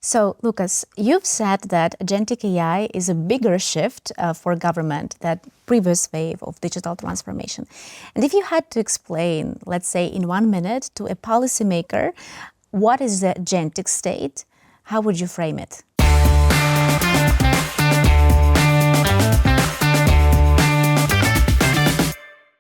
So, Luukas, you've said that agentic AI is a bigger shift for government than previous wave of digital transformation. And if you had to explain, let's say in 1 minute, to a policymaker, what is the agentic state, how would you frame it?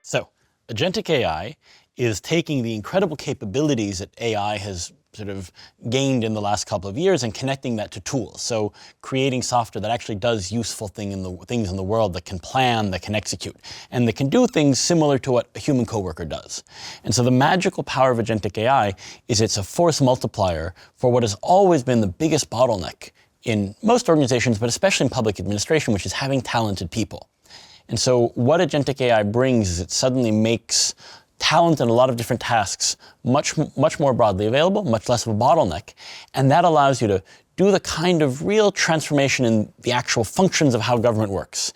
So, agentic AI is taking the incredible capabilities that AI has sort of gained in the last couple of years and connecting that to tools. So creating software that actually does useful things in the world, that can plan, that can execute, and that can do things similar to what a human coworker does. And so the magical power of agentic AI is it's a force multiplier for what has always been the biggest bottleneck in most organizations, but especially in public administration, which is having talented people. And so what agentic AI brings is it suddenly makes talent in a lot of different tasks much more broadly available, much less of a bottleneck. And that allows you to do the kind of real transformation in the actual functions of how government works.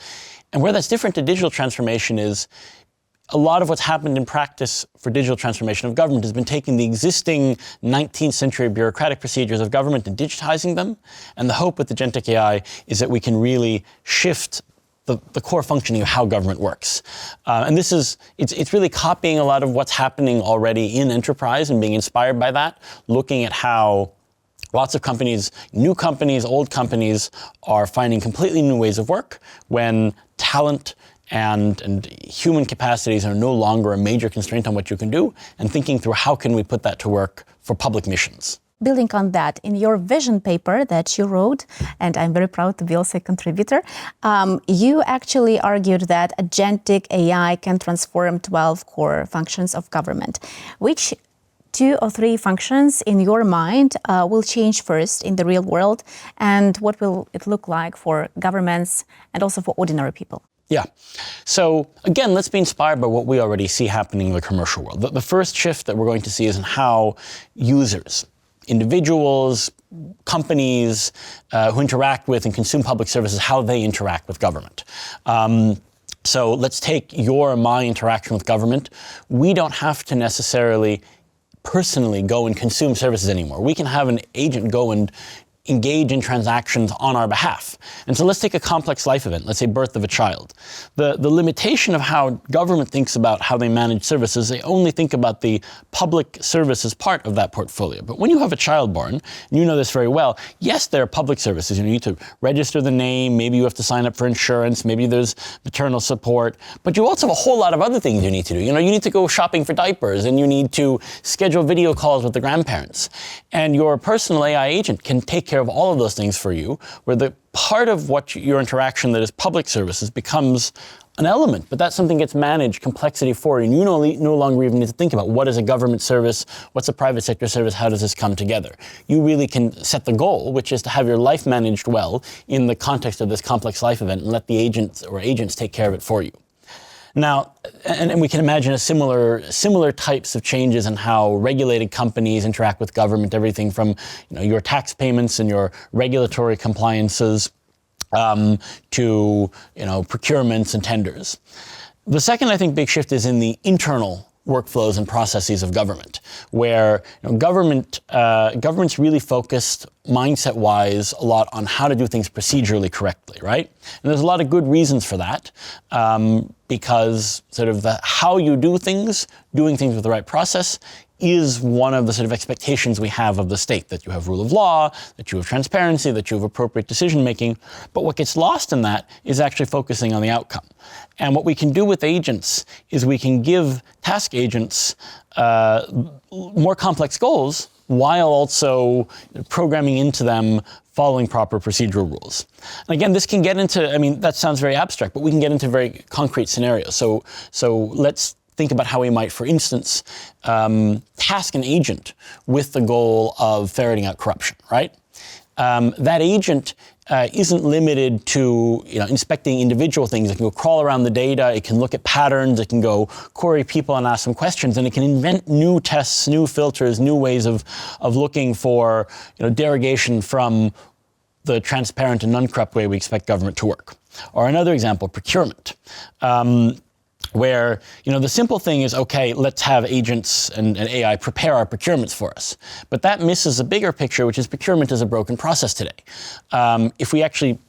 And where that's different to digital transformation is a lot of what's happened in practice for digital transformation of government has been taking the existing 19th century bureaucratic procedures of government and digitizing them. And the hope with agentic AI is that we can really shift the core functioning of how government works. And this is, it's really copying a lot of what's happening already in enterprise and being inspired by that, looking at how lots of companies, new companies, old companies, are finding completely new ways of work when talent and human capacities are no longer a major constraint on what you can do, and thinking through how can we put that to work for public missions. Building on that, in your vision paper that you wrote, and I'm very proud to be also a contributor, you actually argued that agentic AI can transform 12 core functions of government. Which 2 or 3 functions in your mind will change first in the real world, and what will it look like for governments and also for ordinary people? Yeah. So again, let's be inspired by what we already see happening in the commercial world. The first shift that we're going to see is in how users, individuals, companies who interact with and consume public services, how they interact with government. So let's take your and my interaction with government. We don't have to necessarily personally go and consume services anymore. We can have an agent go and engage in transactions on our behalf. And so let's take a complex life event, let's say birth of a child. The limitation of how government thinks about how they manage services, they only think about the public services part of that portfolio. But when you have a child born, and you know this very well, yes, there are public services. You need to register the name, maybe you have to sign up for insurance, maybe there's maternal support, but you also have a whole lot of other things you need to do. You know, you need to go shopping for diapers, and you need to schedule video calls with the grandparents. And your personal AI agent can take care of all of those things for you, where the part of what your interaction that is public services becomes an element, but that's something gets managed complexity for you, and you no longer even need to think about what is a government service, what's a private sector service, how does this come together. You really can set the goal, which is to have your life managed well in the context of this complex life event, and let the agents take care of it for you. Now, and we can imagine a similar types of changes in how regulated companies interact with government, everything from your tax payments and your regulatory compliances to procurements and tenders. The second, I think, big shift is in the internal workflows and processes of government, where government's really focused mindset-wise a lot on how to do things procedurally correctly, right? And there's a lot of good reasons for that, because sort of how you do things, doing things with the right process, is one of the sort of expectations we have of the state, that you have rule of law, that you have transparency, that you have appropriate decision-making. But what gets lost in that is actually focusing on the outcome. And what we can do with agents is we can give task agents more complex goals while also programming into them following proper procedural rules. And again, this can get into, that sounds very abstract, but we can get into very concrete scenarios. So let's think about how we might, for instance, task an agent with the goal of ferreting out corruption, right? That agent isn't limited to inspecting individual things. It can go crawl around the data, it can look at patterns, it can go query people and ask them questions, and it can invent new tests, new filters, new ways of looking for derogation from the transparent and non-corrupt way we expect government to work. Or another example, procurement. where the simple thing is, okay, let's have agents and AI prepare our procurements for us. But that misses a bigger picture, which is procurement is a broken process today. If we actually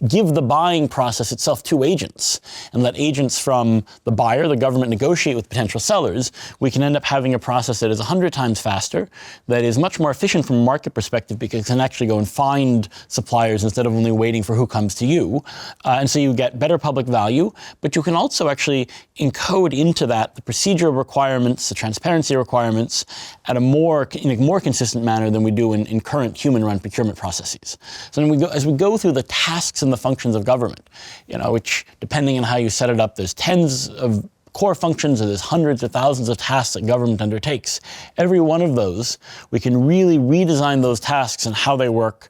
give the buying process itself to agents and let agents from the buyer, the government, negotiate with potential sellers, we can end up having a process that is 100 times faster, that is much more efficient from a market perspective because it can actually go and find suppliers instead of only waiting for who comes to you. And so you get better public value, but you can also actually encode into that the procedural requirements, the transparency requirements in a more consistent manner than we do in current human-run procurement processes. So then as we go through the tasks and the functions of government, which depending on how you set it up, there's tens of core functions, or there's hundreds or thousands of tasks that government undertakes. Every one of those, we can really redesign those tasks and how they work,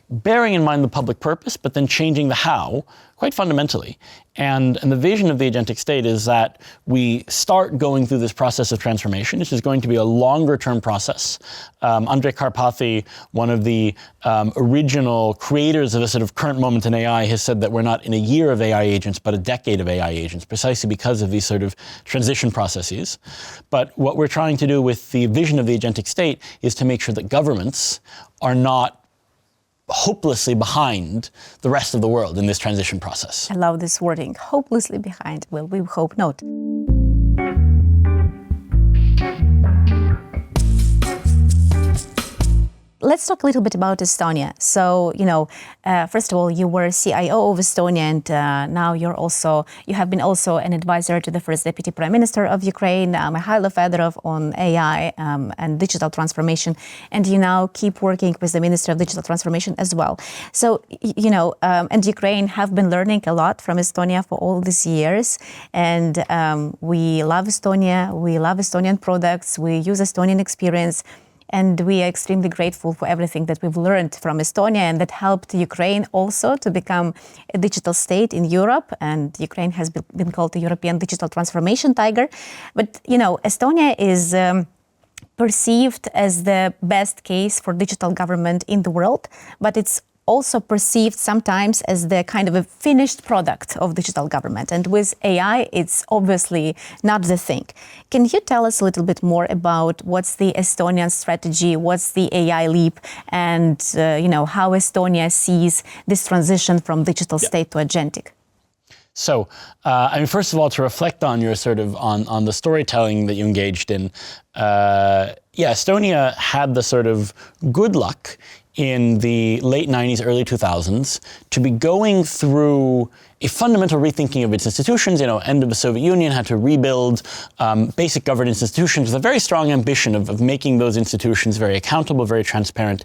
bearing in mind the public purpose, but then changing the how quite fundamentally. And the vision of the agentic state is that we start going through this process of transformation. This is going to be a longer term process. Andrej Karpathy, one of the original creators of a sort of current moment in AI, has said that we're not in a year of AI agents, but a decade of AI agents, precisely because of these sort of transition processes. But what we're trying to do with the vision of the agentic state is to make sure that governments are not hopelessly behind the rest of the world in this transition process. I love this wording, hopelessly behind. Well, we hope not. Let's talk a little bit about Estonia. So, first of all, you were CIO of Estonia, and now you have been also an advisor to the first deputy prime minister of Ukraine, Mikhailo Fedorov, on AI and digital transformation, and you now keep working with the Ministry of Digital Transformation as well. So, and Ukraine have been learning a lot from Estonia for all these years, and we love Estonia, we love Estonian products, we use Estonian experience. And we are extremely grateful for everything that we've learned from Estonia, and that helped Ukraine also to become a digital state in Europe. And Ukraine has been called the European Digital Transformation Tiger. But, Estonia is perceived as the best case for digital government in the world, but it's also perceived sometimes as the kind of a finished product of digital government. And with AI, it's obviously not the thing. Can you tell us a little bit more about what's the Estonian strategy, what's the AI leap, and how Estonia sees this transition from digital state to agentic? So, first of all, to reflect on your sort of on the storytelling that you engaged in, Estonia had the sort of good luck in the late 90s, early 2000s, to be going through a fundamental rethinking of its institutions. End of the Soviet Union, had to rebuild basic governance institutions with a very strong ambition of making those institutions very accountable, very transparent,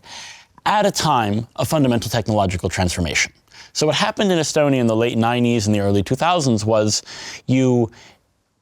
at a time of fundamental technological transformation. So what happened in Estonia in the late 90s and the early 2000s was you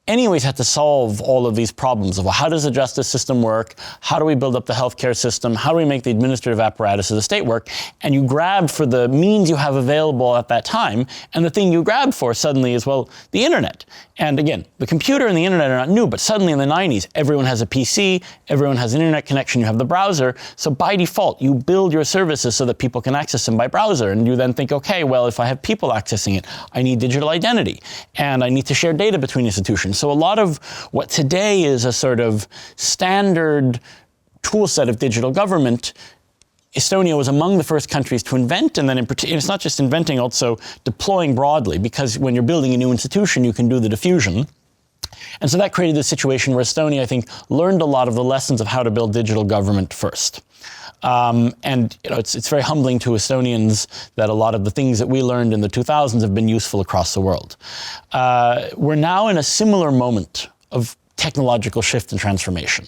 anyways had to solve all of these problems of how does the justice system work, how do we build up the healthcare system, how do we make the administrative apparatus of the state work, and you grabbed for the means you have available at that time, and the thing you grabbed for suddenly is, well, the internet. And again, the computer and the internet are not new, but suddenly in the 90s, everyone has a PC, everyone has an internet connection, you have the browser, so by default, you build your services so that people can access them by browser, and you then think, okay, well, if I have people accessing it, I need digital identity, and I need to share data between institutions. So a lot of what today is a sort of standard tool set of digital government, Estonia was among the first countries to invent, and then it's not just inventing, also deploying broadly, because when you're building a new institution, you can do the diffusion. And so that created a situation where Estonia, I think, learned a lot of the lessons of how to build digital government first. And it's very humbling to Estonians that a lot of the things that we learned in the 2000s have been useful across the world. We're now in a similar moment of technological shift and transformation.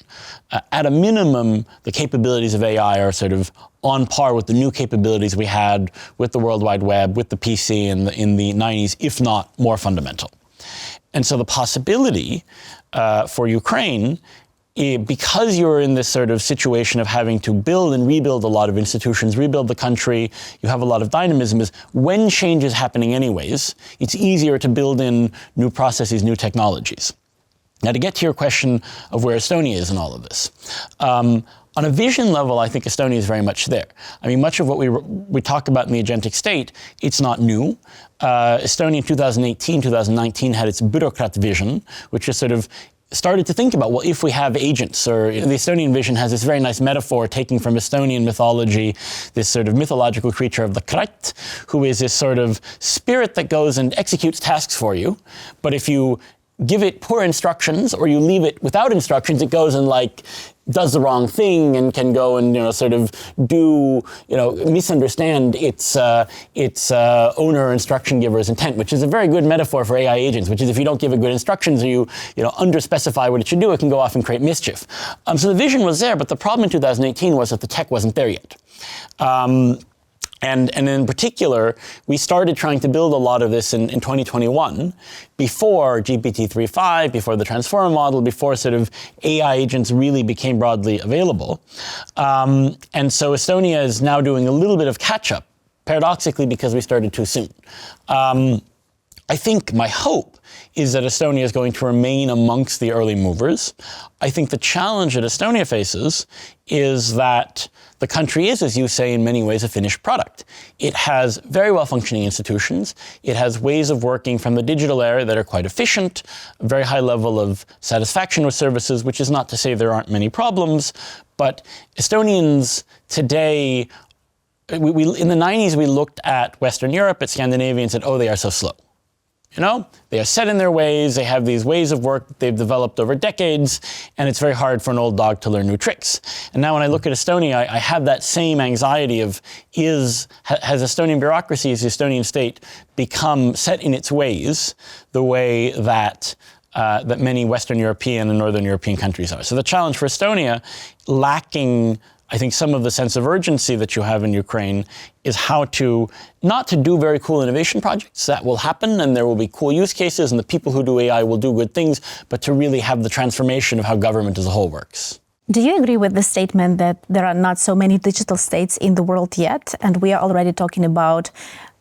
At a minimum, the capabilities of AI are sort of on par with the new capabilities we had with the World Wide Web, with the PC in the 90s, if not more fundamental. And so the possibility for Ukraine, because you're in this sort of situation of having to build and rebuild a lot of institutions, rebuild the country, you have a lot of dynamism, is when change is happening anyways, it's easier to build in new processes, new technologies. Now, to get to your question of where Estonia is in all of this, On a vision level, I think Estonia is very much there. I mean, much of what we talk about in the agentic state, it's not new. Estonia in 2018, 2019 had its bureaucrat vision, which is sort of started to think about, well, if we have agents, or the Estonian vision has this very nice metaphor taking from Estonian mythology, this sort of mythological creature of the krat, who is this sort of spirit that goes and executes tasks for you. But if you give it poor instructions or you leave it without instructions, it goes and like does the wrong thing and can go and sort of do misunderstand its owner or instruction giver's intent, which is a very good metaphor for AI agents, which is if you don't give it good instructions or you underspecify what it should do, it can go off and create mischief. So the vision was there, but the problem in 2018 was that the tech wasn't there yet. And in particular, we started trying to build a lot of this in 2021, before GPT-3.5, before the transformer model, before sort of AI agents really became broadly available. And so Estonia is now doing a little bit of catch-up, paradoxically, because we started too soon. I think my hope is that Estonia is going to remain amongst the early movers. I think the challenge that Estonia faces is that the country is, as you say, in many ways a finished product. It has very well-functioning institutions. It has ways of working from the digital era that are quite efficient, a very high level of satisfaction with services, which is not to say there aren't many problems, but Estonians today, in the 90s, we looked at Western Europe, at Scandinavia, and said, oh, they are so slow. They are set in their ways, they have these ways of work that they've developed over decades, and it's very hard for an old dog to learn new tricks. And now when I look at Estonia, I have that same anxiety of, has Estonian bureaucracy, has the Estonian state become set in its ways the way that that many Western European and Northern European countries are. So the challenge for Estonia, lacking I think some of the sense of urgency that you have in Ukraine is how to, not to do very cool innovation projects, that will happen and there will be cool use cases and the people who do AI will do good things, but to really have the transformation of how government as a whole works. Do you agree with the statement that there are not so many digital states in the world yet, and we are already talking about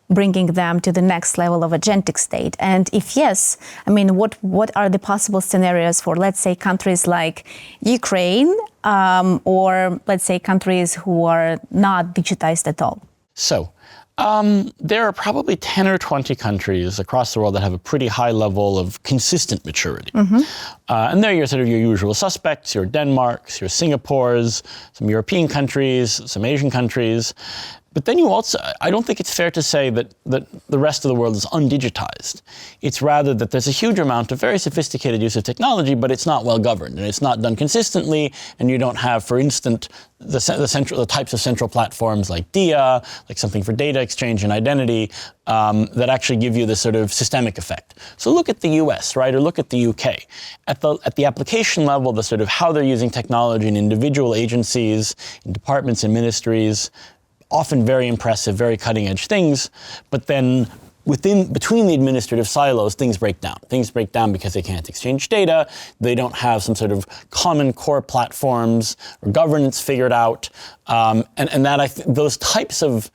bringing them to the next level of agentic state? And if yes, I mean, what are the possible scenarios for, let's say, countries like Ukraine, or let's say countries who are not digitized at all? So, there are probably 10 or 20 countries across the world that have a pretty high level of consistent maturity. And they're your usual suspects, your Denmarks, your Singapores, some European countries, some Asian countries. But then you also, I don't think it's fair to say that the rest of the world is undigitized. It's rather that there's a huge amount of very sophisticated use of technology, but it's not well governed and it's not done consistently. And you don't have, for instance, the types of central platforms like Diia, like something for data exchange and identity, that actually give you this sort of systemic effect. So look at the US, right, or look at the UK. At the application level, the sort of how they're using technology in individual agencies, in departments and ministries, often very impressive, very cutting edge things, but then between the administrative silos, things break down. Things break down because they can't exchange data, they don't have some sort of common core platforms or governance figured out, and those types of,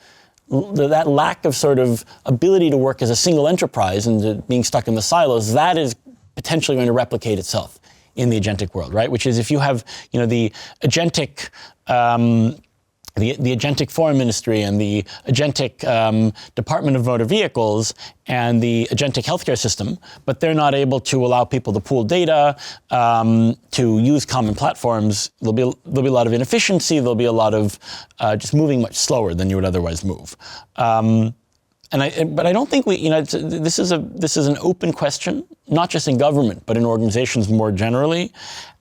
that lack of sort of ability to work as a single enterprise and being stuck in the silos, that is potentially going to replicate itself in the agentic world, right? Which is if you have, the agentic, the Agentic Foreign Ministry and the Agentic Department of Motor Vehicles and the Agentic Healthcare System, but they're not able to allow people to pool data, to use common platforms. There'll be a lot of inefficiency. There'll be a lot of just moving much slower than you would otherwise move. But I don't think this is an open question, not just in government, but in organizations more generally,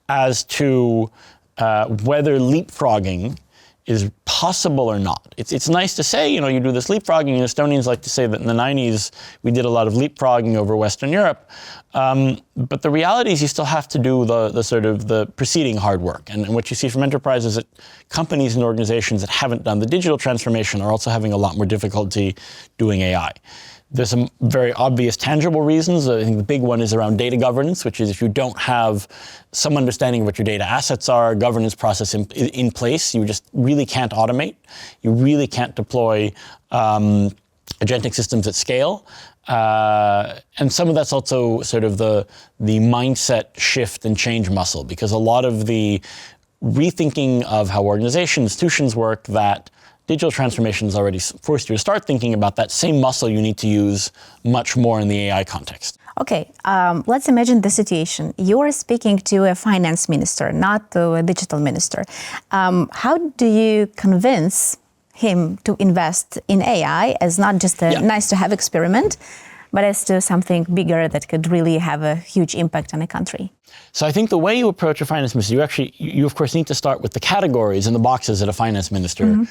as to whether leapfrogging is possible or not. It's nice to say, you do this leapfrogging, and Estonians like to say that in the 90s we did a lot of leapfrogging over Western Europe. But the reality is you still have to do the preceding hard work. And what you see from enterprises, that companies and organizations that haven't done the digital transformation are also having a lot more difficulty doing AI. There's some very obvious tangible reasons. I think the big one is around data governance, which is if you don't have some understanding of what your data assets are, governance process in place, you just really can't automate. You really can't deploy agentic systems at scale. And some of that's also sort of the mindset shift and change muscle, because a lot of the rethinking of how organizations, institutions work, that digital transformation has already forced you to start thinking about that same muscle you need to use much more in the AI context. Okay, let's imagine the situation. You are speaking to a finance minister, not to a digital minister. How do you convince him to invest in AI as not just a nice to have experiment, but as to something bigger that could really have a huge impact on a country? So I think the way you approach a finance minister, you of course need to start with the categories and the boxes that a finance minister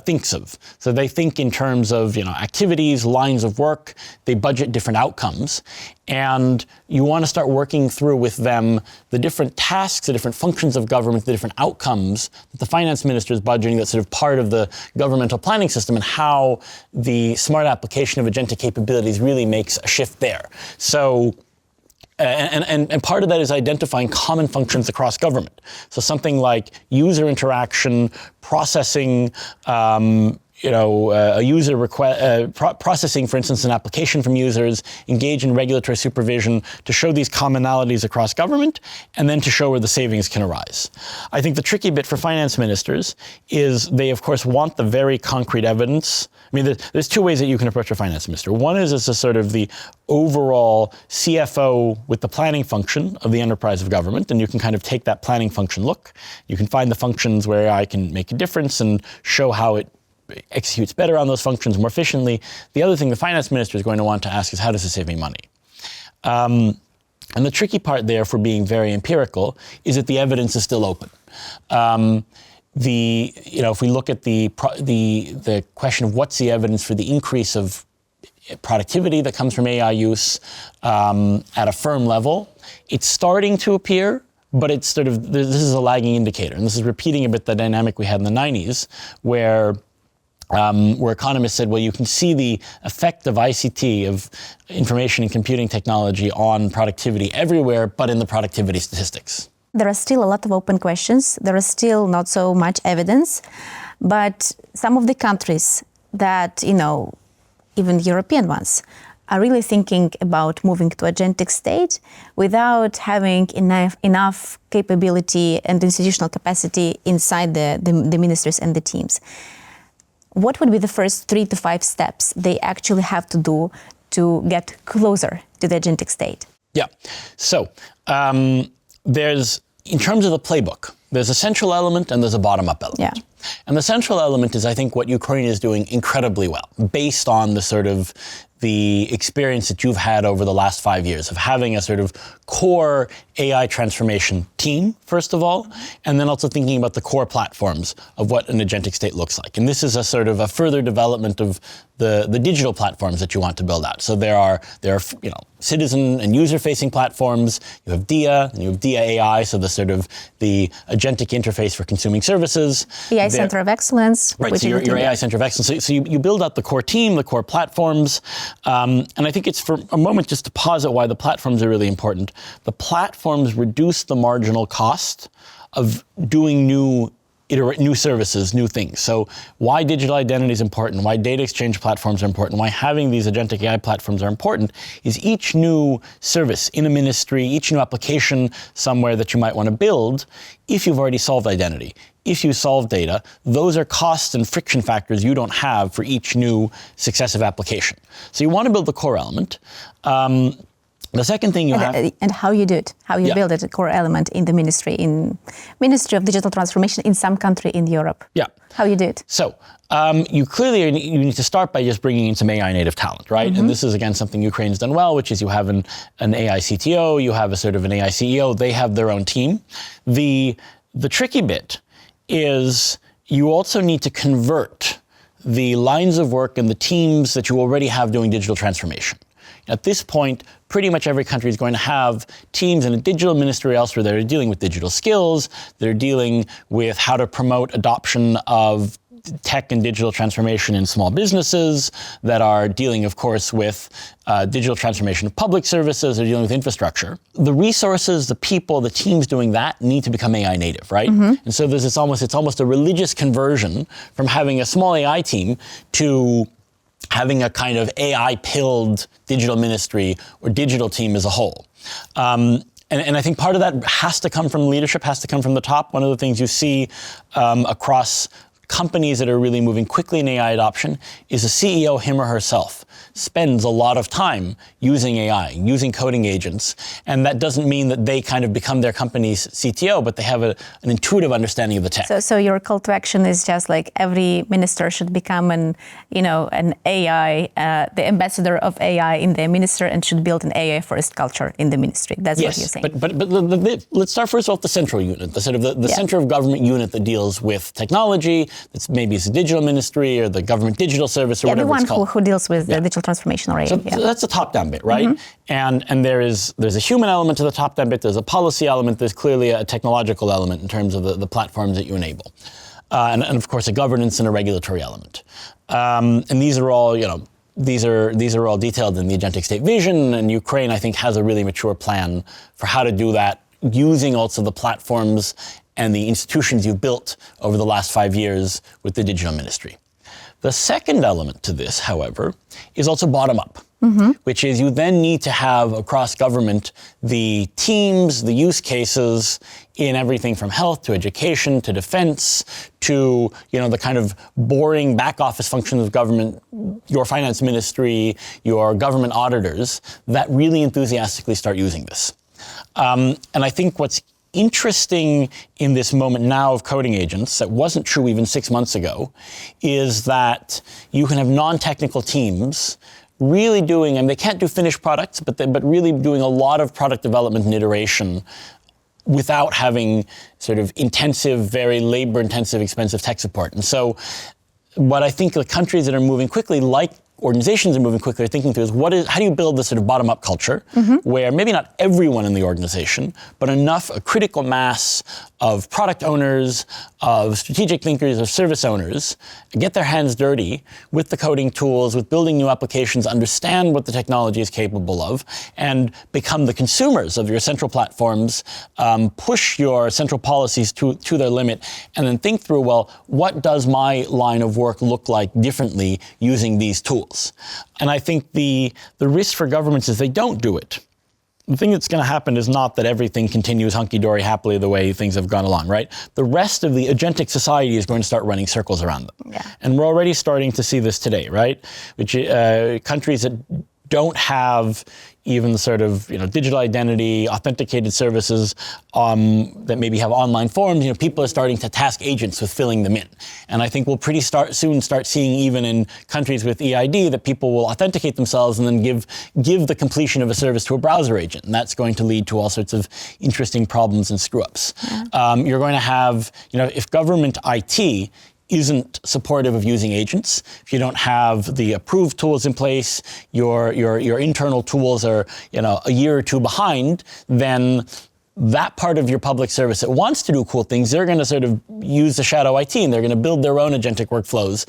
thinks of. So they think in terms of activities, lines of work, they budget different outcomes, and you want to start working through with them the different tasks, the different functions of government, the different outcomes that the finance minister is budgeting that's sort of part of the governmental planning system, and how the smart application of agentic capabilities really makes a shift there. So and part of that is identifying common functions across government. So something like user interaction, processing, a user request, processing, for instance, an application from users, engage in regulatory supervision to show these commonalities across government, and then to show where the savings can arise. I think the tricky bit for finance ministers is they, of course, want the very concrete evidence. I mean, there's two ways that you can approach a finance minister. One is as a sort of the overall CFO with the planning function of the enterprise of government, and you can kind of take that planning function look. You can find the functions where AI can make a difference and show how it executes better on those functions more efficiently. The other thing the finance minister is going to want to ask is, how does it save me money? And the tricky part there, for being very empirical, is that the evidence is still open. If we look at the question of what's the evidence for the increase of productivity that comes from AI use at a firm level, it's starting to appear, but it's sort of, this is a lagging indicator. And this is repeating a bit the dynamic we had in the 90s, where economists said, well, you can see the effect of ICT, of information and computing technology, on productivity everywhere, but in the productivity statistics. There are still a lot of open questions. There is still not so much evidence, but some of the countries that, even European ones, are really thinking about moving to agentic state without having enough capability and institutional capacity inside the ministries and the teams. What would be the first 3 to 5 steps they actually have to do to get closer to the agentic state? Yeah. So there's, in terms of the playbook, there's a central element and there's a bottom-up element. Yeah. And the central element is, I think, what Ukraine is doing incredibly well, based on the sort of the experience that you've had over the last 5 years of having a sort of core AI transformation team, first of all, and then also thinking about the core platforms of what an agentic state looks like. And this is a sort of a further development of the digital platforms that you want to build out. So there are citizen and user-facing platforms. You have Diia, and you have Diia AI, so the sort of the agentic interface for consuming services. AI Center of Excellence. Right, so your AI Center of Excellence. So you build out the core team, the core platforms, and I think it's, for a moment, just to pause at why the platforms are really important. The platforms reduce the marginal cost of doing new services, new things. So why digital identity is important, why data exchange platforms are important, why having these agentic AI platforms are important, is each new service in a ministry, each new application somewhere that you might want to build, if you've already solved identity, if you solve data, those are costs and friction factors you don't have for each new successive application. So you want to build the core element. The second thing you have... And how you do it, how you build it, a core element in the ministry of Digital Transformation in some country in Europe. Yeah. How you do it? So you need to start by just bringing in some AI native talent, right? And this is, again, something Ukraine's done well, which is you have an AI CTO, you have a sort of an AI CEO, they have their own team. The tricky bit is you also need to convert the lines of work and the teams that you already have doing digital transformation. At this point, pretty much every country is going to have teams in a digital ministry elsewhere that are dealing with digital skills, that are dealing with how to promote adoption of tech and digital transformation in small businesses, that are dealing, of course, with digital transformation of public services, they're dealing with infrastructure. The resources, the people, the teams doing that need to become AI native, right? And so it's almost a religious conversion from having a small AI team to having a kind of AI-pilled digital ministry or digital team as a whole. And I think part of that has to come from leadership, has to come from the top. One of the things you see across companies that are really moving quickly in AI adoption is the CEO, him or herself, spends a lot of time using AI, using coding agents. And that doesn't mean that they kind of become their company's CTO, but they have an intuitive understanding of the tech. So your call to action is just like every minister should become an AI, the ambassador of AI in the minister, and should build an AI first culture in the ministry. That's what you're saying. But let's start first off the central unit, the sort of the center of government unit that deals with technology. It's maybe it's the digital ministry or the government digital service or whatever it's called. The one who deals with the digital transformation or AI. So that's the top-down bit, right? And there's a human element to the top-down bit. There's a policy element. There's clearly a technological element in terms of the platforms that you enable, and of course a governance and a regulatory element. And these are all these are all detailed in the Agentic State Vision. And Ukraine, I think, has a really mature plan for how to do that, using also the platforms and the institutions you've built over the last 5 years with the digital ministry. The second element to this, however, is also bottom-up, which is you then need to have across government the teams, the use cases in everything from health to education to defense to the kind of boring back office functions of government, your finance ministry, your government auditors, that really enthusiastically start using this. And I think what's interesting in this moment now of coding agents, that wasn't true even 6 months ago, is that you can have non-technical teams really doing, and they can't do finished products, but really doing a lot of product development and iteration without having sort of intensive, very labor-intensive, expensive tech support. And so what I think the countries that are moving quickly, like organizations are moving quickly, are thinking through is how do you build this sort of bottom-up culture where maybe not everyone in the organization, but a critical mass of product owners, of strategic thinkers, of service owners, get their hands dirty with the coding tools, with building new applications, understand what the technology is capable of, and become the consumers of your central platforms, push your central policies to their limit, and then think through, well, what does my line of work look like differently using these tools? And I think the risk for governments is they don't do it. The thing that's going to happen is not that everything continues hunky-dory happily the way things have gone along, right? The rest of the agentic society is going to start running circles around them. Yeah. And we're already starting to see this today, right? Which countries that don't have even the sort of digital identity, authenticated services that maybe have online forms. People are starting to task agents with filling them in, and I think we'll soon start seeing even in countries with EID that people will authenticate themselves and then give the completion of a service to a browser agent, and that's going to lead to all sorts of interesting problems and screw-ups. Yeah. You're going to have if government IT isn't supportive of using agents, if you don't have the approved tools in place, your internal tools are a year or two behind, then that part of your public service that wants to do cool things, they're going to sort of use the shadow IT and they're going to build their own agentic workflows.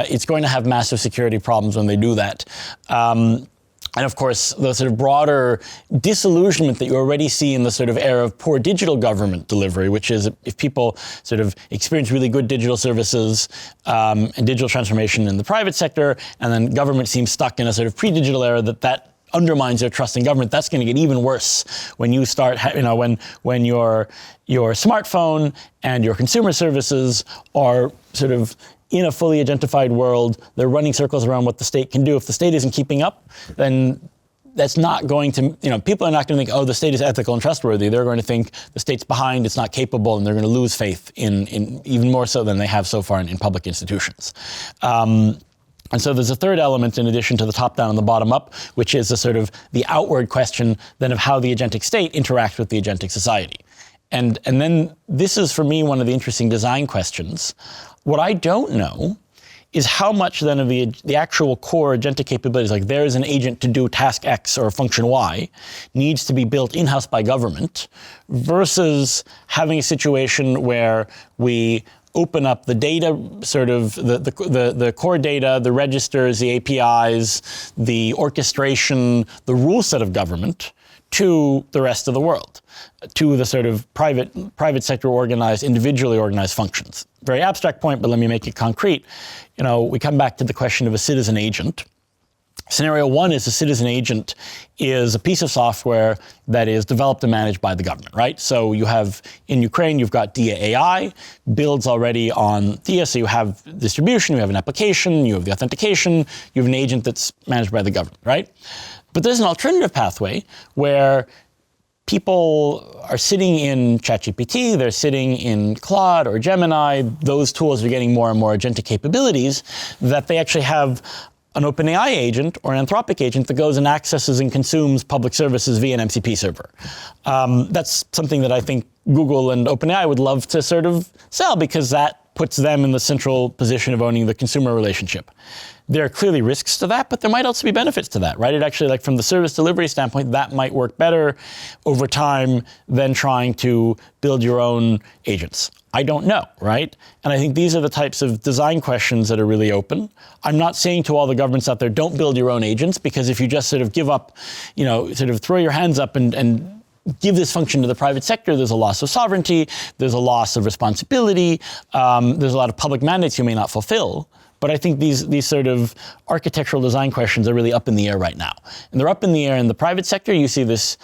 It's going to have massive security problems when they do that. And of course, the sort of broader disillusionment that you already see in the sort of era of poor digital government delivery, which is if people sort of experience really good digital services and digital transformation in the private sector, and then government seems stuck in a sort of pre-digital era, that undermines their trust in government. That's going to get even worse when you start, when your smartphone and your consumer services are sort of in a fully agentified world, they're running circles around what the state can do. If the state isn't keeping up, then that's not going to, people are not going to think, oh, the state is ethical and trustworthy. They're going to think the state's behind, it's not capable, and they're going to lose faith in even more so than they have so far in public institutions. And so there's a third element in addition to the top-down and the bottom-up, which is the sort of the outward question then of how the agentic state interacts with the agentic society. And then this is, for me, one of the interesting design questions. What I don't know is how much then of the actual core agentic capabilities, like there is an agent to do task X or function Y, needs to be built in-house by government versus having a situation where we open up the data, sort of the core data, the registers, the APIs, the orchestration, the rule set of government to the rest of the world, to the sort of private sector organized, individually organized functions. Very abstract point, but let me make it concrete. We come back to the question of a citizen agent. Scenario one is a citizen agent is a piece of software that is developed and managed by the government, right? So you have, in Ukraine, you've got Diia AI, builds already on Diia, so you have distribution, you have an application, you have the authentication, you have an agent that's managed by the government, right? But there's an alternative pathway where people are sitting in ChatGPT, they're sitting in Claude or Gemini, those tools are getting more and more agentic capabilities, that they actually have an OpenAI agent or an Anthropic agent that goes and accesses and consumes public services via an MCP server. That's something that I think Google and OpenAI would love to sort of sell, because that puts them in the central position of owning the consumer relationship. There are clearly risks to that, but there might also be benefits to that, right? It actually, like from the service delivery standpoint, that might work better over time than trying to build your own agents. I don't know, right? And I think these are the types of design questions that are really open. I'm not saying to all the governments out there, don't build your own agents, because if you just sort of give up, sort of throw your hands up and give this function to the private sector, there's a loss of sovereignty, there's a loss of responsibility, there's a lot of public mandates you may not fulfill. But I think these sort of architectural design questions are really up in the air right now. And they're up in the air in the private sector. You see this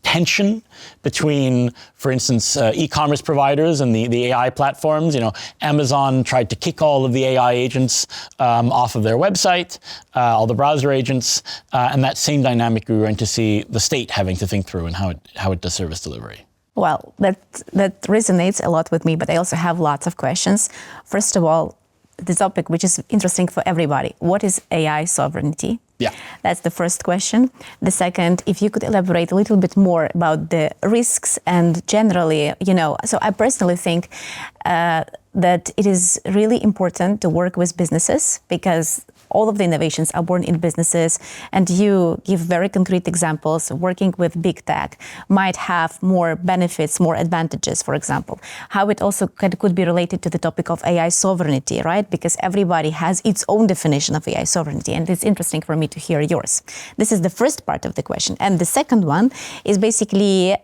tension between, for instance, e-commerce providers and the AI platforms. Amazon tried to kick all of the AI agents off of their website, all the browser agents, and that same dynamic we're going to see the state having to think through and how it does service delivery. Well, that resonates a lot with me, but I also have lots of questions. First of all, the topic, which is interesting for everybody. What is AI sovereignty? Yeah. That's the first question. The second, if you could elaborate a little bit more about the risks and generally, so I personally think that it is really important to work with businesses, because all of the innovations are born in businesses, and you give very concrete examples. Working with big tech might have more benefits, more advantages, for example. How it also could be related to the topic of AI sovereignty, right? Because everybody has its own definition of AI sovereignty, and it's interesting for me to hear yours. This is the first part of the question. And the second one is basically,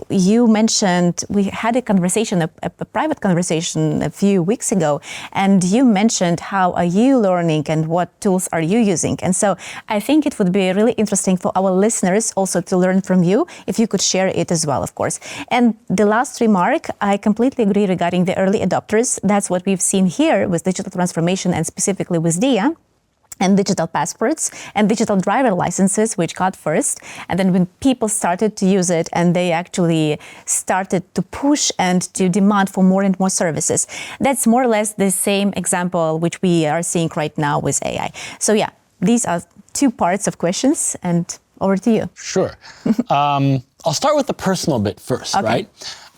you mentioned, we had a conversation, a private conversation a few weeks ago, and you mentioned how are you learning and what tools are you using. And so I think it would be really interesting for our listeners also to learn from you, if you could share it as well, of course. And the last remark, I completely agree regarding the early adopters. That's what we've seen here with digital transformation and specifically with Diia, and digital passports and digital driver licenses, which got first. And then when people started to use it and they actually started to push and to demand for more and more services, that's more or less the same example which we are seeing right now with AI. So yeah, these are two parts of questions, and over to you. Sure. I'll start with the personal bit first, okay. Right?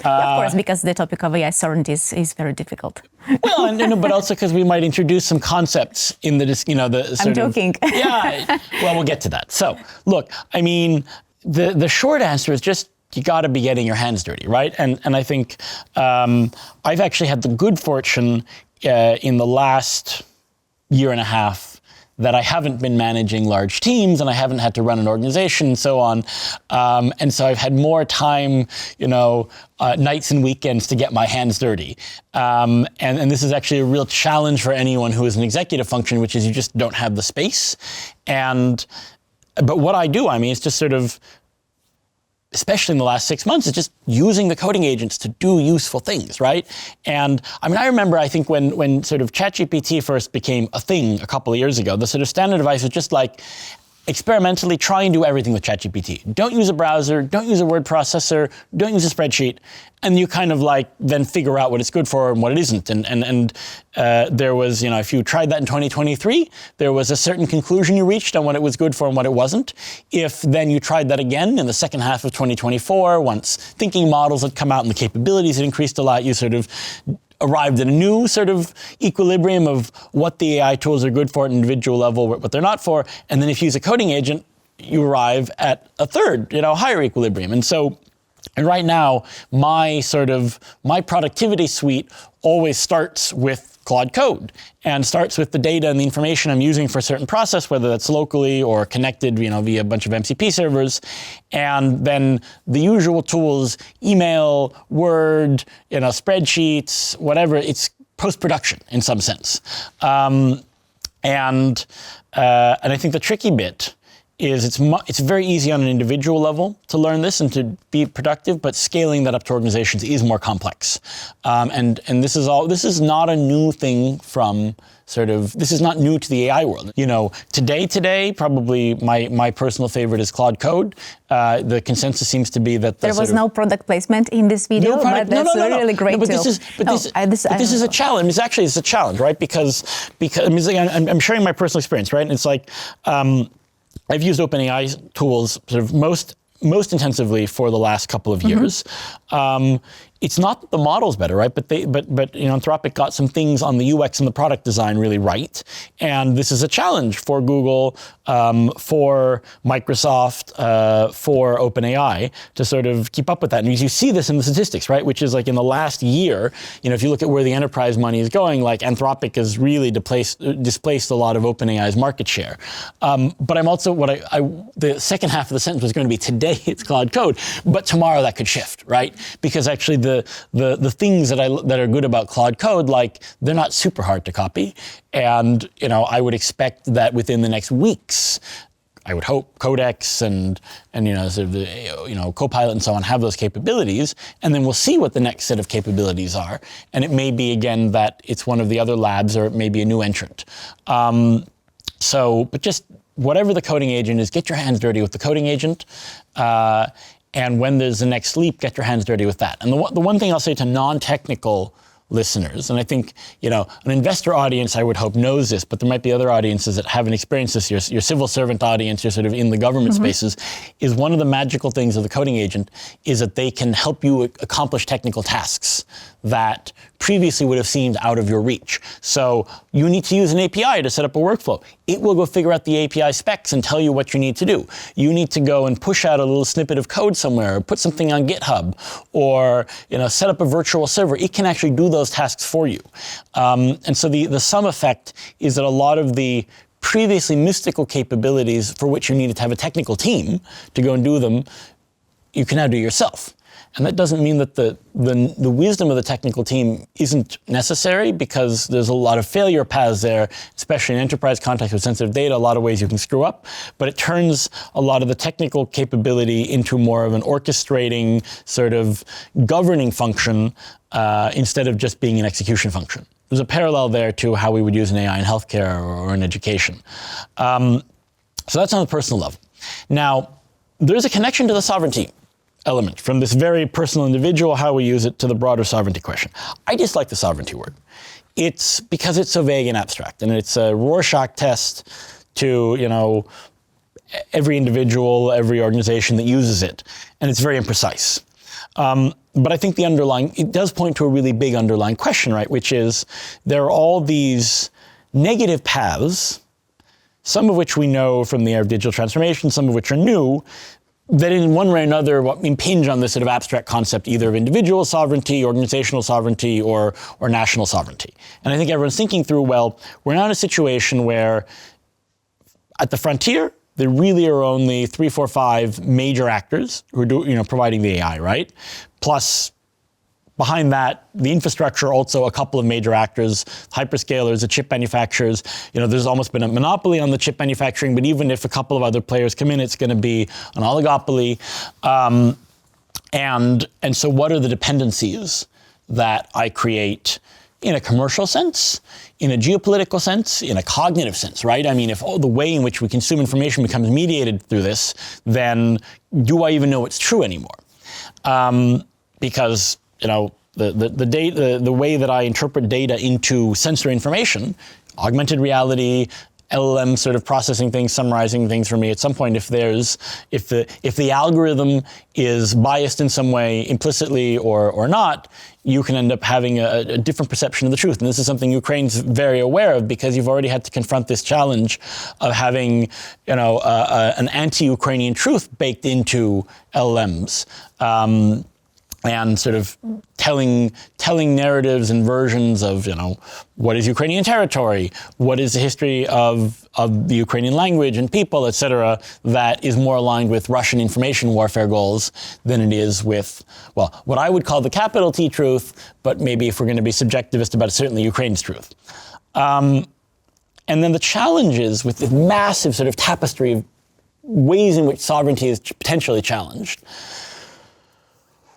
Of course, because the topic of AI sovereignty is very difficult. Well, but also because we might introduce some concepts in the sort I'm joking. Yeah. Well, we'll get to that. So, look, I mean, the short answer is just you got to be getting your hands dirty, right? And I think I've actually had the good fortune in the last year and a half that I haven't been managing large teams and I haven't had to run an organization and so on. And so I've had more time, nights and weekends to get my hands dirty. And this is actually a real challenge for anyone who is an executive function, which is you just don't have the space. But what I do, is just sort of, especially in the last 6 months, is just using the coding agents to do useful things, right? And I remember, I think when sort of ChatGPT first became a thing a couple of years ago, the sort of standard advice was just like, experimentally try and do everything with ChatGPT. Don't use a browser, don't use a word processor, don't use a spreadsheet, and you kind of like then figure out what it's good for and what it isn't. And there was, if you tried that in 2023, there was a certain conclusion you reached on what it was good for and what it wasn't. If then you tried that again in the second half of 2024, once thinking models had come out and the capabilities had increased a lot, you sort of arrived at a new sort of equilibrium of what the AI tools are good for at an individual level, what they're not for. And then if you use a coding agent, you arrive at a third, higher equilibrium. And right now, my productivity suite always starts with Claude Code and starts with the data and the information I'm using for a certain process, whether that's locally or connected, via a bunch of MCP servers. And then the usual tools, email, Word, spreadsheets, whatever, it's post-production in some sense. And I think the tricky bit is it's very easy on an individual level to learn this and to be productive, but scaling that up to organizations is more complex. And this is not a new thing from this is not new to the AI world. Today, probably my personal favorite is Claude Code. The consensus seems to be that there was no product placement in this video, but that's really great but too. This is a challenge. It's a challenge, right? Because I'm sharing my personal experience, right? And it's like, I've used OpenAI tools sort of most intensively for the last couple of years. It's not that the model's better, right? But Anthropic got some things on the UX and the product design really right. And this is a challenge for Google, for Microsoft, for OpenAI to sort of keep up with that. And you see this in the statistics, right? Which is like in the last year, if you look at where the enterprise money is going, like Anthropic has really displaced a lot of OpenAI's market share. But I'm also, the second half of the sentence was going to be today it's Claude Code, but tomorrow that could shift, right? Because actually the things that are good about Claude Code, like they're not super hard to copy. And, I would expect that within the next weeks, I would hope Codex and Copilot and so on have those capabilities, and then we'll see what the next set of capabilities are. And it may be, again, that it's one of the other labs, or it may be a new entrant. But just whatever the coding agent is, get your hands dirty with the coding agent. And when there's the next leap, get your hands dirty with that. And the one thing I'll say to non-technical listeners, and I think, an investor audience, I would hope, knows this, but there might be other audiences that haven't experienced this. Your civil servant audience, you're sort of in the government spaces, is one of the magical things of the coding agent is that they can help you accomplish technical tasks that previously would have seemed out of your reach. So you need to use an API to set up a workflow. It will go figure out the API specs and tell you what you need to do. You need to go and push out a little snippet of code somewhere, or put something on GitHub, or set up a virtual server. It can actually do those tasks for you. And so the sum effect is that a lot of the previously mystical capabilities for which you needed to have a technical team to go and do them, you can now do yourself. And that doesn't mean that the wisdom of the technical team isn't necessary, because there's a lot of failure paths there, especially in enterprise context with sensitive data, a lot of ways you can screw up. But it turns a lot of the technical capability into more of an orchestrating, sort of governing function, instead of just being an execution function. There's a parallel there to how we would use an AI in healthcare or in education. So that's on the personal level. Now, there's a connection to the sovereignty element from this very personal individual, how we use it, to the broader sovereignty question. I dislike the sovereignty word. It's because it's so vague and abstract, and it's a Rorschach test to, every individual, every organization that uses it, and it's very imprecise. But I think it does point to a really big underlying question, right? Which is, there are all these negative paths, some of which we know from the era of digital transformation, some of which are new, that in one way or another impinge on this sort of abstract concept, either of individual sovereignty, organizational sovereignty, or national sovereignty. And I think everyone's thinking through, well, we're now in a situation where at the frontier, there really are only 3, 4, 5 major actors who are providing the AI, right? Plus, behind that, the infrastructure, also a couple of major actors, hyperscalers, the chip manufacturers. There's almost been a monopoly on the chip manufacturing, but even if a couple of other players come in, it's going to be an oligopoly. And so what are the dependencies that I create in a commercial sense, in a geopolitical sense, in a cognitive sense, right? I mean, if the way in which we consume information becomes mediated through this, then do I even know it's true anymore? Because the way that I interpret data into sensory information, augmented reality, LLM sort of processing things, summarizing things for me. At some point, if the algorithm is biased in some way, implicitly or not, you can end up having a different perception of the truth. And this is something Ukraine's very aware of, because you've already had to confront this challenge of having, an anti-Ukrainian truth baked into LLMs. And sort of telling narratives and versions of, what is Ukrainian territory, what is the history of the Ukrainian language and people, et cetera, that is more aligned with Russian information warfare goals than it is with, what I would call the capital T truth, but maybe if we're going to be subjectivist about it, certainly Ukraine's truth. And then the challenges with the massive sort of tapestry of ways in which sovereignty is potentially challenged.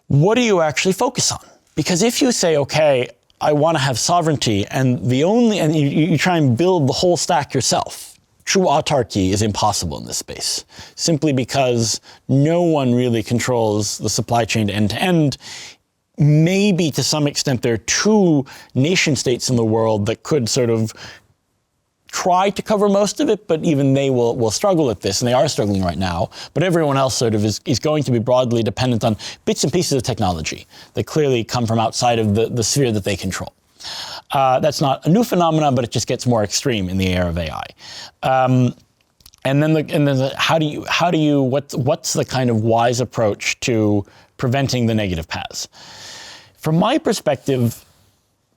What do you actually focus on? Because if you say, okay, I want to have sovereignty, and you try and build the whole stack yourself, true autarky is impossible in this space, simply because no one really controls the supply chain end to end. Maybe to some extent there are two nation states in the world that could sort of try to cover most of it, but even they will struggle at this, and they are struggling right now. But everyone else sort of is going to be broadly dependent on bits and pieces of technology that clearly come from outside of the sphere that they control. That's not a new phenomenon, but it just gets more extreme in the era of AI. What's the kind of wise approach to preventing the negative paths? From my perspective,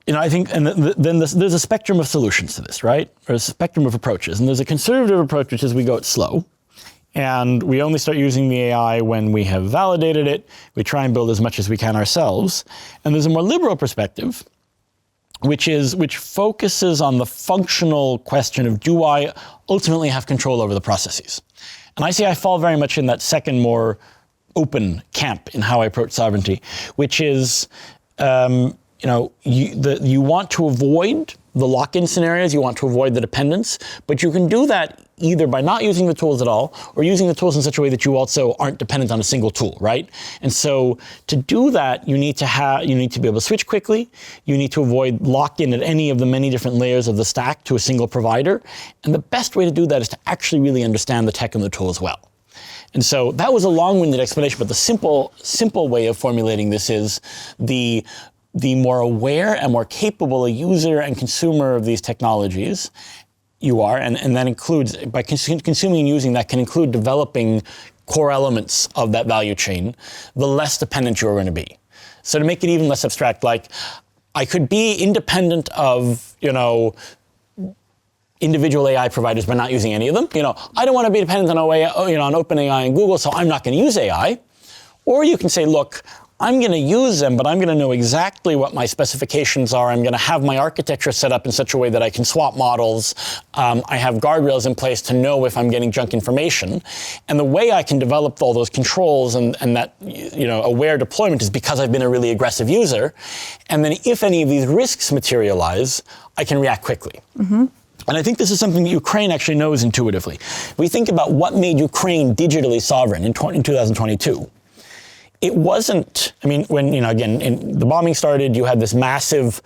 I think, and then there's a spectrum of solutions to this, right? There's a spectrum of approaches. And there's a conservative approach, which is we go it slow. And we only start using the AI when we have validated it. We try and build as much as we can ourselves. And there's a more liberal perspective, which focuses on the functional question of, do I ultimately have control over the processes? And I say I fall very much in that second, more open camp in how I approach sovereignty, which is, you want to avoid the lock-in scenarios, you want to avoid the dependence, but you can do that either by not using the tools at all, or using the tools in such a way that you also aren't dependent on a single tool, right? And so to do that, you need to be able to switch quickly, you need to avoid lock-in at any of the many different layers of the stack to a single provider, and the best way to do that is to actually really understand the tech and the tool as well. And so that was a long-winded explanation, but the simple way of formulating this is the more aware and more capable a user and consumer of these technologies you are, and that includes, by consuming and using that can include developing core elements of that value chain, the less dependent you're going to be. So to make it even less abstract, like I could be independent of, individual AI providers by not using any of them. I don't want to be dependent on OpenAI and Google, so I'm not going to use AI. Or you can say, look, I'm going to use them, but I'm going to know exactly what my specifications are. I'm going to have my architecture set up in such a way that I can swap models. I have guardrails in place to know if I'm getting junk information. And the way I can develop all those controls and that aware deployment is because I've been a really aggressive user. And then if any of these risks materialize, I can react quickly. Mm-hmm. And I think this is something that Ukraine actually knows intuitively. We think about what made Ukraine digitally sovereign in 2022. It wasn't, when, the bombing started, you had this massive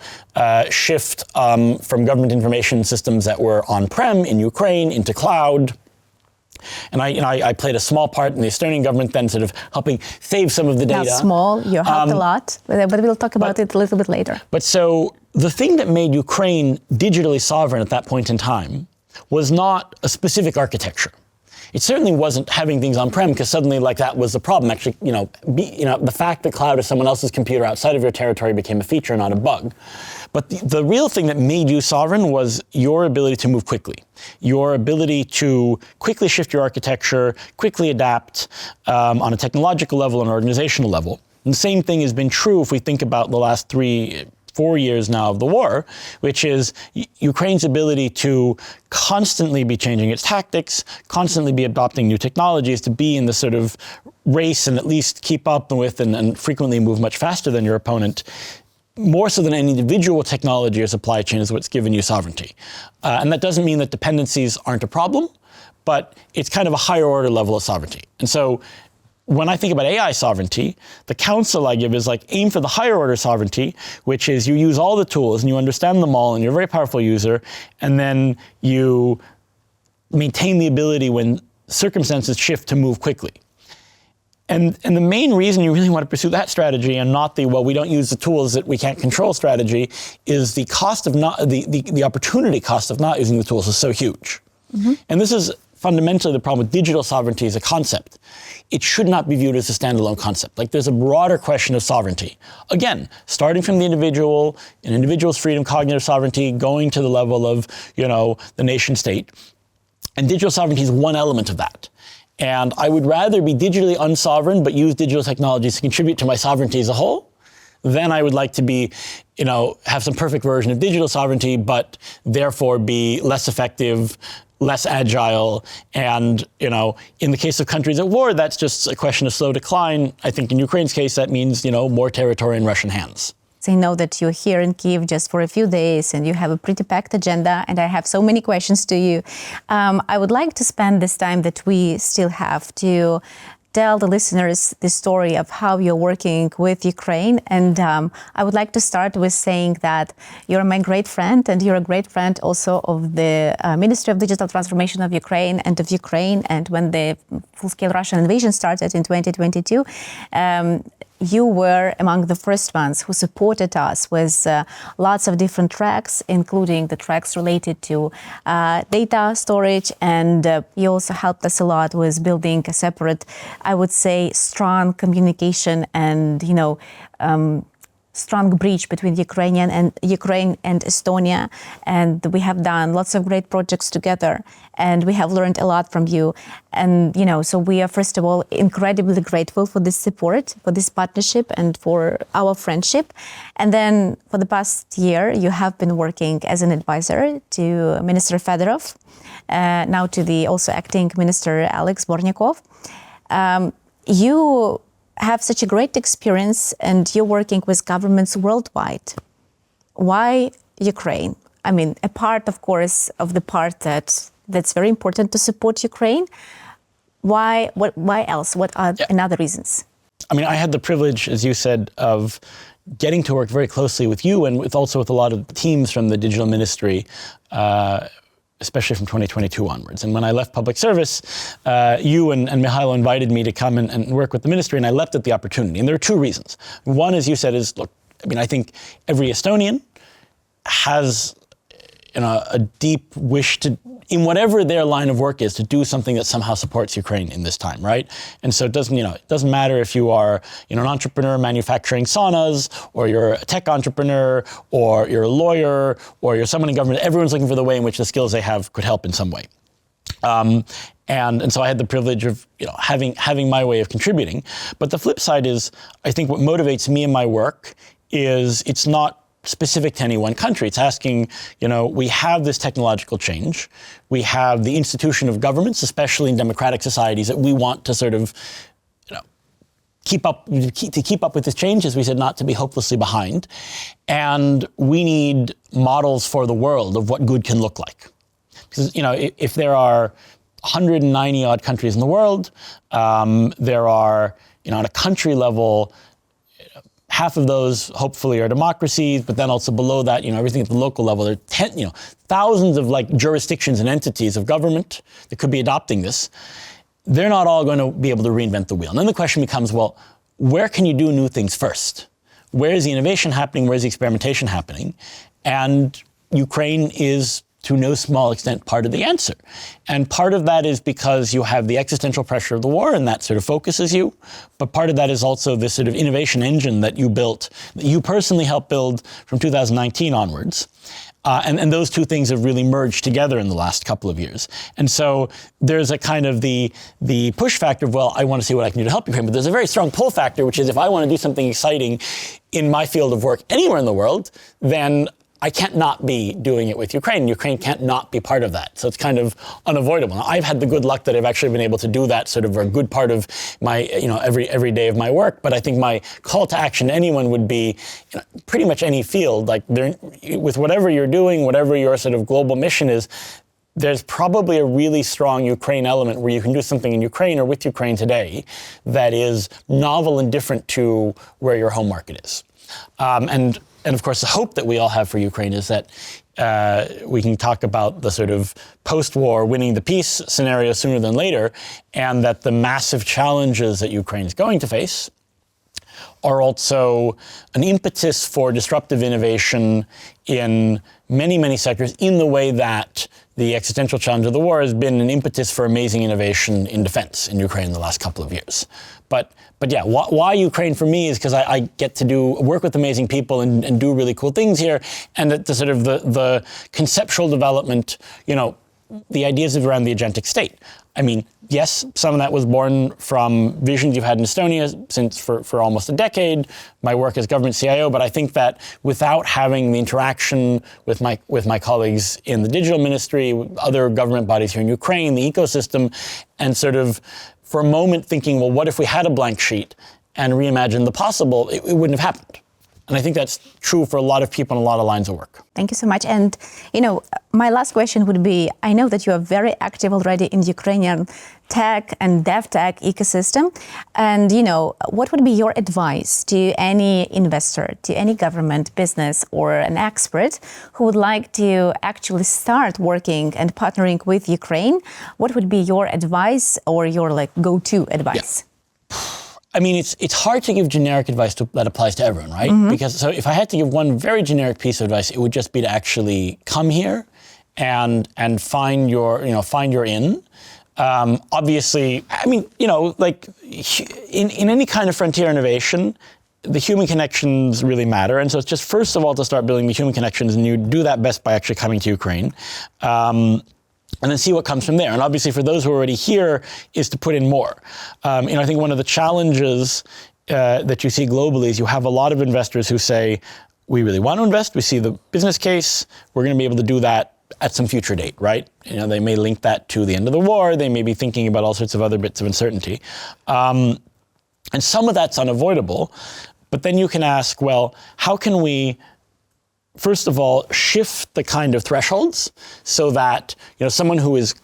shift from government information systems that were on-prem in Ukraine into cloud. And I played a small part in the Estonian government then sort of helping save some of the data. Not small, you helped a lot, but we'll talk about it a little bit later. But so the thing that made Ukraine digitally sovereign at that point in time was not a specific architecture. It certainly wasn't having things on-prem, because suddenly that was the problem. Actually, the fact that cloud is someone else's computer outside of your territory became a feature, not a bug. But the real thing that made you sovereign was your ability to move quickly, your ability to quickly shift your architecture, quickly adapt on a technological level and organizational level. And the same thing has been true if we think about the last 4 years now of the war, which is Ukraine's ability to constantly be changing its tactics, constantly be adopting new technologies, to be in the sort of race and at least keep up with and frequently move much faster than your opponent, more so than any individual technology or supply chain, is what's given you sovereignty. And that doesn't mean that dependencies aren't a problem, but it's kind of a higher order level of sovereignty. And so when I think about AI sovereignty, the counsel I give is aim for the higher order sovereignty, which is you use all the tools and you understand them all and you're a very powerful user, and then you maintain the ability when circumstances shift to move quickly. And the main reason you really want to pursue that strategy and not we don't use the tools that we can't control strategy is the cost of the opportunity cost of not using the tools is so huge. Mm-hmm. And this is fundamentally the problem with digital sovereignty as a concept. It should not be viewed as a standalone concept. There's a broader question of sovereignty. Again, starting from the individual, an individual's freedom, cognitive sovereignty, going to the level of, the nation state. And digital sovereignty is one element of that. And I would rather be digitally unsovereign, but use digital technologies to contribute to my sovereignty as a whole, than I would like to be, have some perfect version of digital sovereignty, but therefore be less effective, less agile. And, in the case of countries at war, that's just a question of slow decline. I think in Ukraine's case, that means, more territory in Russian hands. So I know that you're here in Kyiv just for a few days and you have a pretty packed agenda, and I have so many questions to you. I would like to spend this time that we still have to tell the listeners the story of how you're working with Ukraine. And I would like to start with saying that you're my great friend, and you're a great friend also of the Ministry of Digital Transformation of Ukraine and of Ukraine. And when the full-scale Russian invasion started in 2022, you were among the first ones who supported us with lots of different tracks, including the tracks related to data storage. And you also helped us a lot with building a separate, I would say, strong communication and, strong bridge between Ukraine and Estonia. And we have done lots of great projects together, and we have learned a lot from you. And, so we are, first of all, incredibly grateful for this support, for this partnership, and for our friendship. And then for the past year, you have been working as an advisor to Minister Fedorov, now to the also acting Minister Alex Bornyakov. You have such a great experience, and you're working with governments worldwide. Why Ukraine? I mean, a part, of course, of the part that's very important to support Ukraine. Why else? What are another reasons? I mean, I had the privilege, as you said, of getting to work very closely with you and with a lot of teams from the digital ministry, especially from 2022 onwards. And when I left public service, you and Mihailo invited me to come and work with the ministry, and I leapt at the opportunity. And there are two reasons. One, as you said, is, look, I think every Estonian has a deep wish to, in whatever their line of work is, to do something that somehow supports Ukraine in this time, right? And so it doesn't matter if you are an entrepreneur manufacturing saunas, or you're a tech entrepreneur, or you're a lawyer, or you're someone in government. Everyone's looking for the way in which the skills they have could help in some way. And so I had the privilege of having my way of contributing. But the flip side is, I think what motivates me in my work is it's not specific to any one country. It's asking, we have this technological change. We have the institution of governments, especially in democratic societies, that we want to sort of, keep up with this change, as we said, not to be hopelessly behind. And we need models for the world of what good can look like. Because, if there are 190 odd countries in the world, there are, at a country level, half of those hopefully are democracies, but then also below that, everything at the local level, there are thousands of jurisdictions and entities of government that could be adopting this. They're not all going to be able to reinvent the wheel. And then the question becomes, well, where can you do new things first? Where is the innovation happening? Where is the experimentation happening? And Ukraine is, to no small extent, part of the answer. And part of that is because you have the existential pressure of the war, and that sort of focuses you. But part of that is also this sort of innovation engine that you built, that you personally helped build from 2019 onwards. And those two things have really merged together in the last couple of years. And so there's a kind of the push factor of, well, I want to see what I can do to help Ukraine. But there's a very strong pull factor, which is, if I want to do something exciting in my field of work anywhere in the world, then I can't not be doing it with Ukraine. Ukraine can't not be part of that. So it's kind of unavoidable. Now, I've had the good luck that I've actually been able to do that sort of a good part of my, every day of my work. But I think my call to action to anyone would be, pretty much any field, with whatever you're doing, whatever your sort of global mission is, there's probably a really strong Ukraine element where you can do something in Ukraine or with Ukraine today that is novel and different to where your home market is. And of course, the hope that we all have for Ukraine is that we can talk about the sort of post-war winning the peace scenario sooner than later, and that the massive challenges that Ukraine is going to face are also an impetus for disruptive innovation in many, many sectors, in the way that the existential challenge of the war has been an impetus for amazing innovation in defense in Ukraine in the last couple of years. But yeah, why Ukraine for me is because I get to work with amazing people and do really cool things here, and that the sort of the conceptual development, the ideas around the agentic state. I mean, yes, some of that was born from visions you've had in Estonia for almost a decade, my work as government CIO, but I think that without having the interaction with my colleagues in the digital ministry, other government bodies here in Ukraine, the ecosystem, and sort of for a moment thinking, well, what if we had a blank sheet and reimagined the possible, it wouldn't have happened. And I think that's true for a lot of people in a lot of lines of work. Thank you so much. And, my last question would be, I know that you are very active already in the Ukrainian tech and deftech ecosystem. And, what would be your advice to any investor, to any government, business, or an expert who would like to actually start working and partnering with Ukraine? What would be your advice or your go-to advice? Yeah. I mean, it's hard to give generic advice that applies to everyone, right? Mm-hmm. Because so if I had to give one very generic piece of advice, it would just be to actually come here and find your in. Obviously, I mean, in any kind of frontier innovation, the human connections really matter. And so it's just first of all to start building the human connections, and you do that best by actually coming to Ukraine. And then see what comes from there. And obviously for those who are already here is to put in more. I think one of the challenges that you see globally is you have a lot of investors who say, we really want to invest, we see the business case, we're going to be able to do that at some future date, right? They may link that to the end of the war, they may be thinking about all sorts of other bits of uncertainty. And some of that's unavoidable, but then you can ask, well, how can we first of all, shift the kind of thresholds so that someone who is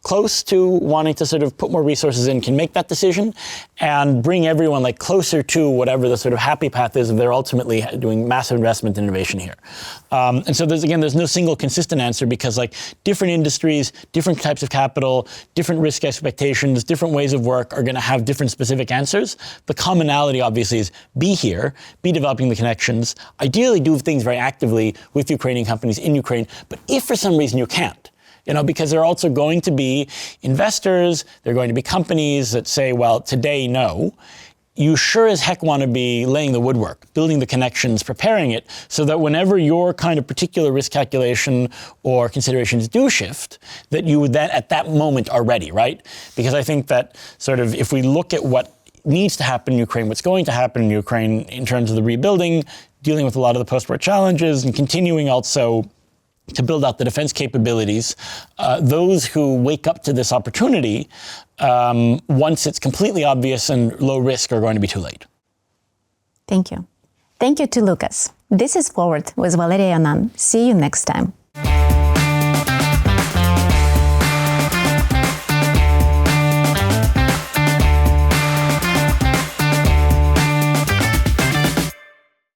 close to wanting to sort of put more resources in can make that decision, and bring everyone closer to whatever the sort of happy path is if they're ultimately doing massive investment in innovation here. And so there's no single consistent answer, because different industries, different types of capital, different risk expectations, different ways of work are going to have different specific answers. The commonality obviously is be here, be developing the connections, ideally do things very actively with Ukrainian companies in Ukraine, but if for some reason you can't, because there are also going to be investors, there are going to be companies that say, well, today, no. You sure as heck want to be laying the woodwork, building the connections, preparing it, so that whenever your kind of particular risk calculation or considerations do shift, that you would then at that moment are ready, right? Because I think that sort of if we look at what needs to happen in Ukraine, what's going to happen in Ukraine in terms of the rebuilding, dealing with a lot of the post-war challenges, and continuing also to build out the defense capabilities, those who wake up to this opportunity, once it's completely obvious and low risk, are going to be too late. Thank you. Thank you to Luukas. This is Forward with Valeria Ionan. See you next time.